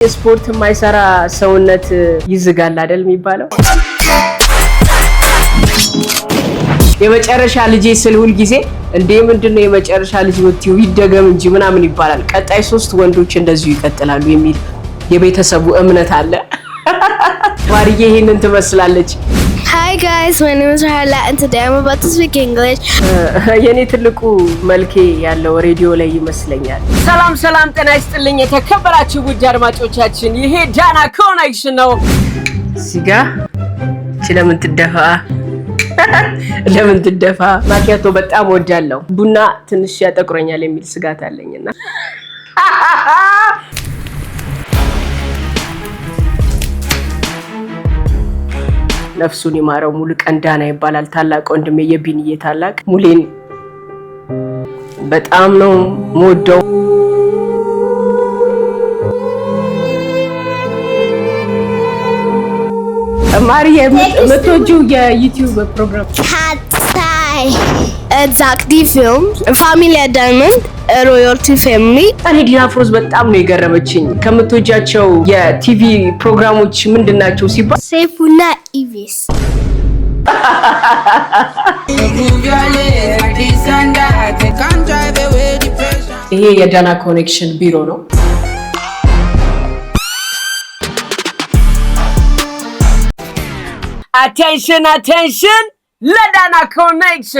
ስፖርት የማይሰራ ሰውነት ይዝጋል አይደል የሚባለው? የመጨረሻ ልጅ ስል ሁሉ ጊዜ እንዴ ምንድነው የመጨረሻ ልጅ ወጥዩ ይደገም እንጂ ምናምን ይባላል። ቀጣይ 3 ወንዶች እንደዚሁ ይቀጥላሉ የሚል የቤተሰቡ እምነት አለ። ማርዬ ይሄንን ትመስላለች። Hi guys, my name is Rahla and today I'm about to speak English. የኔ ትልቁ መልኬ ያለው ሬዲዮ ላይ ይመስለኛል። ሰላም ጤና ይስጥልኝ የተከበራችሁ ውድ አድማጮቻችን፣ ይሄ ዳና ኮኔክሽን ነው። ሲጋ ለምን ትደፋ ማኪያቶ በጣም ወዳለው ቡና ትንሽ ያጠቁረኛል የሚል ስጋት አለኝና ነፍሱን ይማረው ሙሉ ቀንዳና ይባላል። ታላቅ ወንድሜ የቢንዬ ታላቅ ሙሌን በጣም ነው ሞደው። ማርዬ የምትወጂው የዩቲዩብ ፕሮግራም? Katsai. Exactly film. Family Diamond. Royalty Family. እኔ ዲና ፍሮዝ በጣም ነው የገረመችኝ። ከምትወጃቸው የቲቪ ፕሮግራሞች ምንድናቸው ሲባል ሰይፉና ኢቢኤስ። ይሄ የዳና ኮኔክሽን ቢሮ ነው። አቴንሽን ለዳና ኮኔክሽን